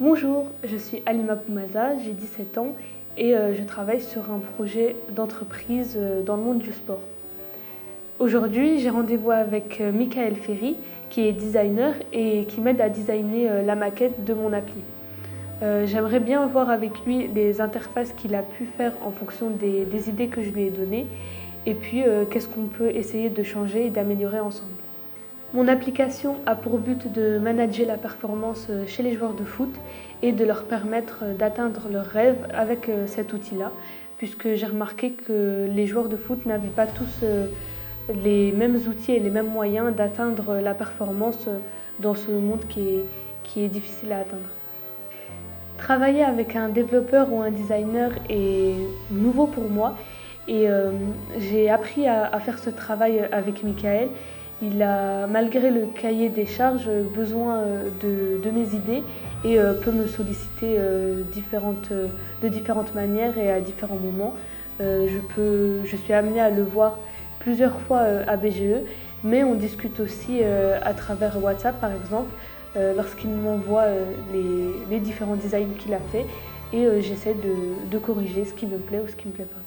Bonjour, je suis Alima Poumaza, j'ai 17 ans et je travaille sur un projet d'entreprise dans le monde du sport. Aujourd'hui, j'ai rendez-vous avec Michael Ferry, qui est designer et qui m'aide à designer la maquette de mon appli. J'aimerais bien voir avec lui les interfaces qu'il a pu faire en fonction des idées que je lui ai données et puis qu'est-ce qu'on peut essayer de changer et d'améliorer ensemble. Mon application a pour but de manager la performance chez les joueurs de foot et de leur permettre d'atteindre leurs rêves avec cet outil-là, puisque j'ai remarqué que les joueurs de foot n'avaient pas tous les mêmes outils et les mêmes moyens d'atteindre la performance dans ce monde qui est difficile à atteindre. Travailler avec un développeur ou un designer est nouveau pour moi et j'ai appris à faire ce travail avec Michael. Il a, malgré le cahier des charges, besoin de mes idées et peut me solliciter de différentes manières et à différents moments. Je suis amenée à le voir plusieurs fois à BGE, mais on discute aussi à travers WhatsApp par exemple, lorsqu'il m'envoie les différents designs qu'il a fait et j'essaie de corriger ce qui me plaît ou ce qui ne me plaît pas.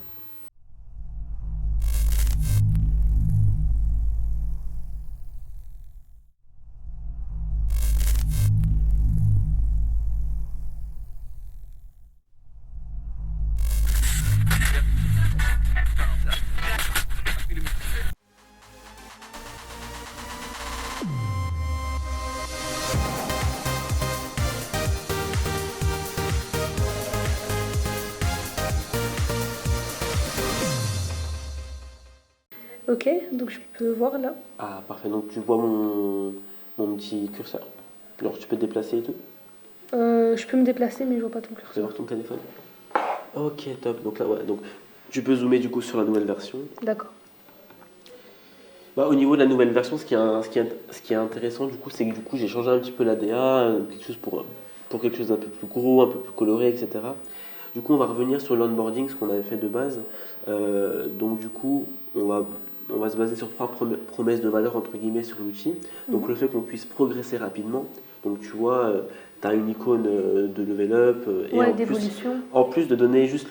Ok, donc je peux voir là. Ah, parfait. Donc, tu vois mon petit curseur. Alors, tu peux te déplacer et tout. Je peux me déplacer mais je vois pas ton Tu peux curseur. voir ton téléphone. Ok, top. Donc là, ouais. Donc, tu peux zoomer du coup sur la nouvelle version. D'accord. Bah, au niveau de la nouvelle version, ce qui est intéressant du coup, c'est que du coup, j'ai changé un petit peu l'ADA, quelque chose pour quelque chose d'un peu plus gros, un peu plus coloré, etc. Du coup, on va revenir sur l'onboarding, ce qu'on avait fait de base. Donc, du coup, on va se baser sur trois promesses de valeur entre guillemets sur l'outil. Donc, le fait qu'on puisse progresser rapidement. Donc, tu vois, tu as une icône de level up et Ouais, d'évolution. en plus de donner juste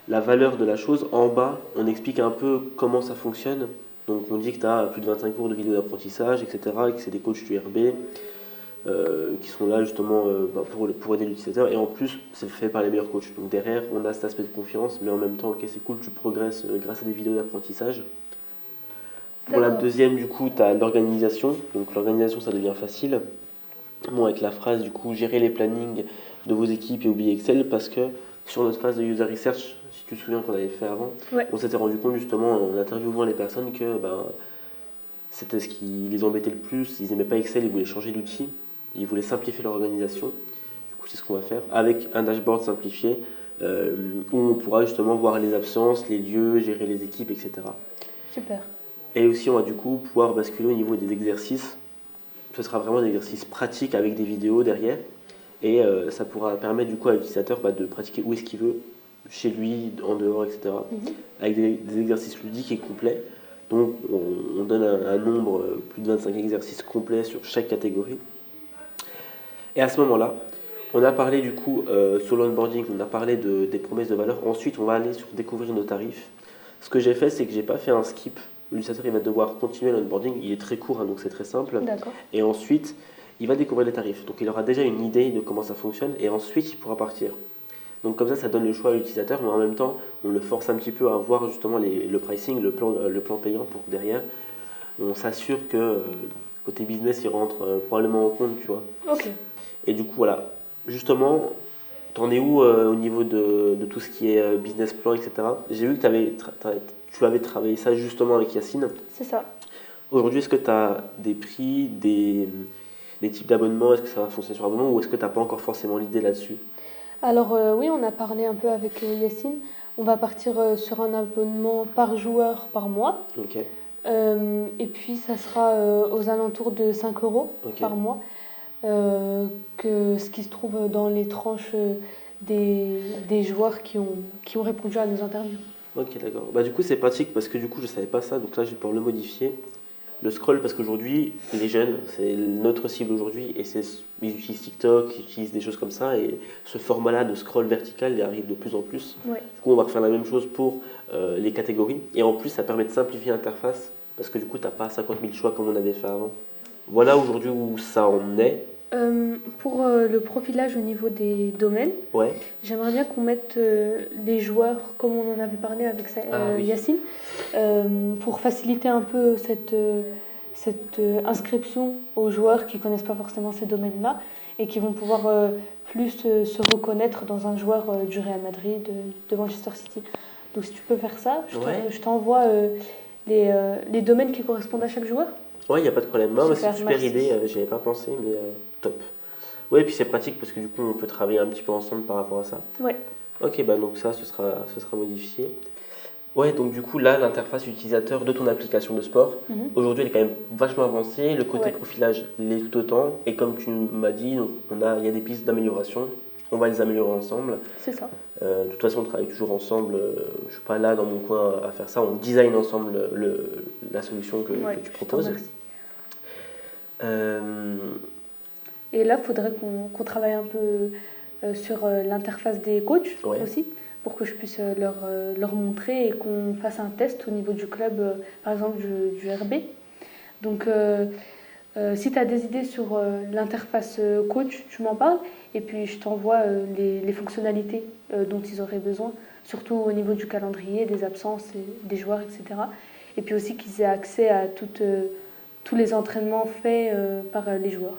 la valeur de la chose, en bas, on explique un peu comment ça fonctionne. Donc on dit que tu as plus de 25 cours de vidéo d'apprentissage, etc., et que c'est des coachs du RB qui sont là justement pour aider l'utilisateur. Et en plus, c'est fait par les meilleurs coachs. Donc derrière, on a cet aspect de confiance, mais en même temps, ok, c'est cool, tu progresses grâce à des vidéos d'apprentissage. Pour la deuxième, du coup, tu as l'organisation. Donc l'organisation, ça devient facile. Bon, avec la phrase, du coup, gérer les plannings de vos équipes et oublier Excel, parce que sur notre phase de user research, si tu te souviens qu'on avait fait avant, Ouais. on s'était rendu compte justement en interviewant les personnes que c'était ce qui les embêtait le plus. Ils n'aimaient pas Excel, ils voulaient changer d'outil, ils voulaient simplifier leur organisation. Du coup, c'est ce qu'on va faire avec un dashboard simplifié où on pourra justement voir les absences, les lieux, gérer les équipes, etc. Super. Et aussi, on va du coup pouvoir basculer au niveau des exercices. Ce sera vraiment des exercices pratiques avec des vidéos derrière. Et ça pourra permettre du coup à l'utilisateur de pratiquer où est-ce qu'il veut, chez lui, en dehors, etc. Avec des exercices ludiques et complets. Donc on donne un nombre, plus de 25 exercices complets sur chaque catégorie. Et à ce moment-là, on a parlé du coup sur l'onboarding, on a parlé des promesses de valeur. Ensuite, on va aller sur découvrir nos tarifs. Ce que j'ai fait, c'est que j'ai pas fait un skip. L'utilisateur il va devoir continuer l'onboarding. Il est très court, hein, donc c'est très simple. D'accord. Et ensuite, il va découvrir les tarifs. Donc il aura déjà une idée de comment ça fonctionne. Et ensuite, il pourra partir. Donc comme ça donne le choix à l'utilisateur, mais en même temps, on le force un petit peu à voir justement le pricing, le plan payant pour que derrière, on s'assure que côté business, il rentre probablement en compte, tu vois. Ok. Et du coup, voilà. Justement, t'en es où au niveau de tout ce qui est business plan, etc. J'ai vu que tu avais travaillé ça justement avec Yacine. C'est ça. Aujourd'hui, est-ce que tu as des prix, des types d'abonnements? Est-ce que ça va fonctionner sur abonnement ou est-ce que tu n'as pas encore forcément l'idée là-dessus? Alors oui, on a parlé un peu avec Yacine. On va partir sur un abonnement par joueur par mois. Ok, Et puis ça sera aux alentours de 5 euros ok. par mois. Que ce qui se trouve dans les tranches des joueurs qui ont répondu à nos interviews. Ok, d'accord. Bah, du coup, c'est pratique parce que du coup, je savais pas ça, donc là, je vais pouvoir le modifier. Le scroll, parce qu'aujourd'hui, les jeunes, c'est notre cible aujourd'hui, et ils utilisent TikTok, ils utilisent des choses comme ça, et ce format-là de scroll vertical, il arrive de plus en plus. Ouais. Du coup, on va refaire la même chose pour les catégories, et en plus, ça permet de simplifier l'interface, parce que du coup, tu n'as pas 50 000 choix comme on avait fait avant. Voilà aujourd'hui où ça en est. Pour le profilage au niveau des domaines, Ouais. j'aimerais bien qu'on mette les joueurs, comme on en avait parlé avec Oui. Yacine, pour faciliter un peu cette inscription aux joueurs qui ne connaissent pas forcément ces domaines-là et qui vont pouvoir plus se reconnaître dans un joueur du Real Madrid, de Manchester City. Donc si tu peux faire ça, je t'envoie les domaines qui correspondent à chaque joueur. Ouais, il n'y a pas de problème. Non, c'est une super merci. idée, j'y avais pas pensé, mais top. Ouais, et puis c'est pratique parce que du coup, on peut travailler un petit peu ensemble par rapport à ça. Ouais. Ok, bah donc ça, ce sera modifié. Ouais, donc du coup, là, l'interface utilisateur de ton application de sport, aujourd'hui, elle est quand même vachement avancée. Le côté profilage l'est tout autant. Et comme tu m'as dit, il y a des pistes d'amélioration. On va les améliorer ensemble. C'est ça. De toute façon, on travaille toujours ensemble. Je ne suis pas là dans mon coin à faire ça. On design ensemble la solution que tu proposes. Merci. Et là, il faudrait qu'on travaille un peu sur l'interface des coachs aussi, pour que je puisse leur montrer et qu'on fasse un test au niveau du club, par exemple du RB. Donc, si tu as des idées sur l'interface coach, tu m'en parles, et puis je t'envoie les fonctionnalités dont ils auraient besoin, surtout au niveau du calendrier, des absences, des joueurs, etc. Et puis aussi qu'ils aient accès à tous les entraînements faits par les joueurs.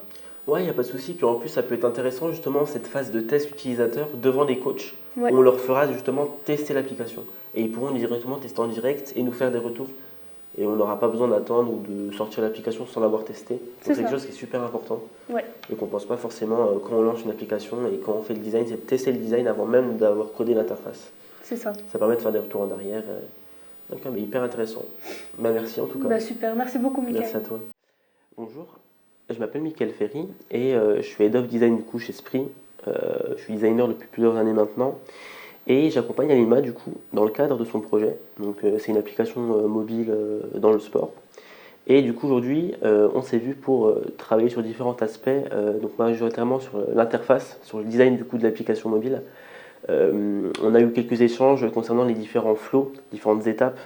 Ouais, il n'y a pas de souci. Puis en plus, ça peut être intéressant, justement, cette phase de test utilisateur devant des coachs, où on leur fera justement tester l'application. Et ils pourront directement tester en direct et nous faire des retours. Et on n'aura pas besoin d'attendre ou de sortir l'application sans l'avoir testé. Donc c'est quelque chose qui est super important. Et qu'on ne pense pas forcément quand on lance une application et quand on fait le design, c'est de tester le design avant même d'avoir codé l'interface. C'est ça. Ça permet de faire des retours en arrière. Donc, mais hyper intéressant. Bah, merci en tout cas. Bah, super, merci beaucoup Mickaël. Merci à toi. Bonjour, je m'appelle Mickaël Ferry et je suis Head of Design du coup chez Spree. Je suis designer depuis plusieurs années maintenant et j'accompagne Alima du coup dans le cadre de son projet. Donc c'est une application mobile dans le sport. Et du coup aujourd'hui on s'est vu pour travailler sur différents aspects, donc majoritairement sur l'interface, sur le design du coup de l'application mobile. On a eu quelques échanges concernant les différents flows, différentes étapes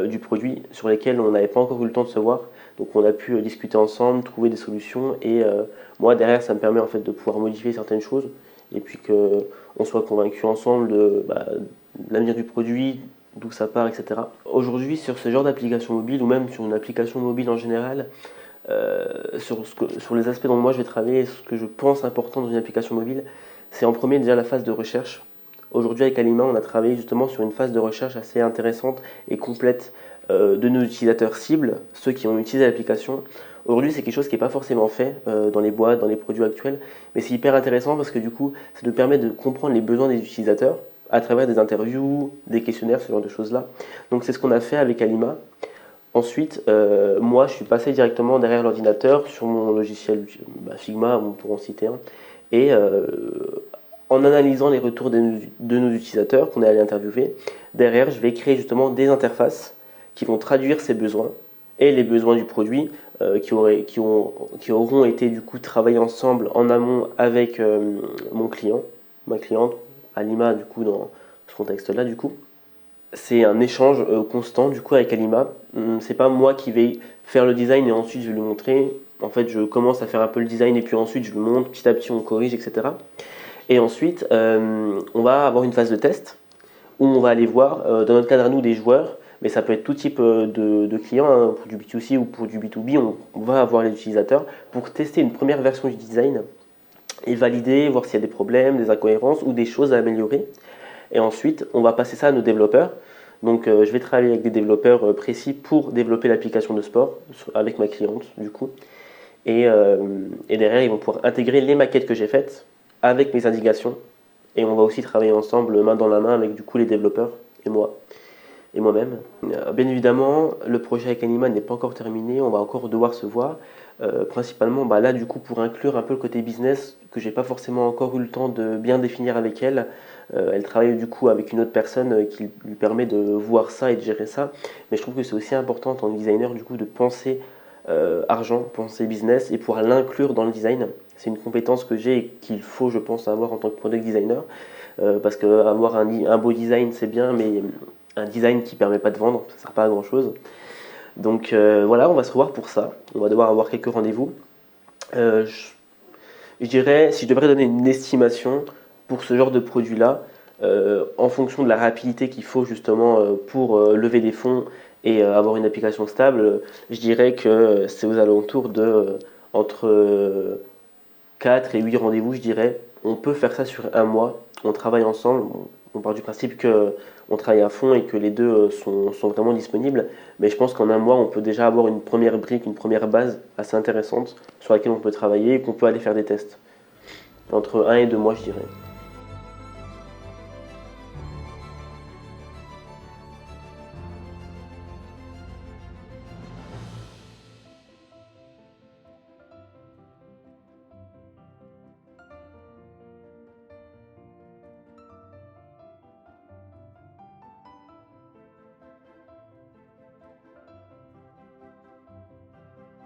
du produit sur lesquelles on n'avait pas encore eu le temps de se voir. Donc on a pu discuter ensemble, trouver des solutions et moi derrière ça me permet en fait de pouvoir modifier certaines choses et puis qu'on soit convaincus ensemble de l'avenir du produit, d'où ça part, etc. Aujourd'hui sur ce genre d'application mobile ou même sur une application mobile en général, sur les aspects dont moi je vais travailler, ce que je pense important dans une application mobile, c'est en premier déjà la phase de recherche. Aujourd'hui avec Alima on a travaillé justement sur une phase de recherche assez intéressante et complète de nos utilisateurs cibles, ceux qui ont utilisé l'application. Aujourd'hui, c'est quelque chose qui n'est pas forcément fait dans les boîtes, dans les produits actuels, mais c'est hyper intéressant parce que du coup, ça nous permet de comprendre les besoins des utilisateurs à travers des interviews, des questionnaires, ce genre de choses-là. Donc c'est ce qu'on a fait avec Alima. Ensuite, moi, je suis passé directement derrière l'ordinateur sur mon logiciel Figma, on pourra en citer un, et en analysant les retours de nos utilisateurs qu'on est allé interviewer, derrière, je vais créer justement des interfaces qui vont traduire ces besoins et les besoins du produit qui auront été du coup travaillés ensemble en amont avec mon client, ma cliente, Alima du coup dans ce contexte-là du coup. C'est un échange constant du coup avec Alima. C'est pas moi qui vais faire le design et ensuite je vais lui montrer. En fait, je commence à faire un peu le design et puis ensuite je lui montre, petit à petit on corrige, etc. Et ensuite, on va avoir une phase de test où on va aller voir, dans notre cadre à nous, des joueurs, mais ça peut être tout type de clients, hein, pour du B2C ou pour du B2B, on va avoir les utilisateurs pour tester une première version du design et valider, voir s'il y a des problèmes, des incohérences ou des choses à améliorer. Et ensuite, on va passer ça à nos développeurs. Donc je vais travailler avec des développeurs précis pour développer l'application de sport avec ma cliente du coup. Et derrière, ils vont pouvoir intégrer les maquettes que j'ai faites avec mes indications. Et on va aussi travailler ensemble main dans la main avec du coup les développeurs et moi. Et moi-même. Bien évidemment, le projet avec Alima n'est pas encore terminé, on va encore devoir se voir. Principalement, là du coup, pour inclure un peu le côté business que j'ai pas forcément encore eu le temps de bien définir avec elle. Elle travaille du coup avec une autre personne qui lui permet de voir ça et de gérer ça. Mais je trouve que c'est aussi important en tant que designer du coup de penser argent, penser business et pouvoir l'inclure dans le design. C'est une compétence que j'ai et qu'il faut, je pense, avoir en tant que product designer. Parce qu'avoir un beau design, c'est bien, mais un design qui ne permet pas de vendre, ça ne sert pas à grand-chose. Donc voilà, on va se revoir pour ça. On va devoir avoir quelques rendez-vous. Je dirais, si je devrais donner une estimation pour ce genre de produit-là, en fonction de la rapidité qu'il faut justement pour lever des fonds et avoir une application stable, je dirais que c'est aux alentours de entre 4 et 8 rendez-vous, je dirais. On peut faire ça sur un mois, on travaille ensemble, on part du principe qu'on travaille à fond et que les deux sont vraiment disponibles, mais je pense qu'en un mois, on peut déjà avoir une première brique, une première base assez intéressante sur laquelle on peut travailler et qu'on peut aller faire des tests. Entre 1 et 2 mois, je dirais.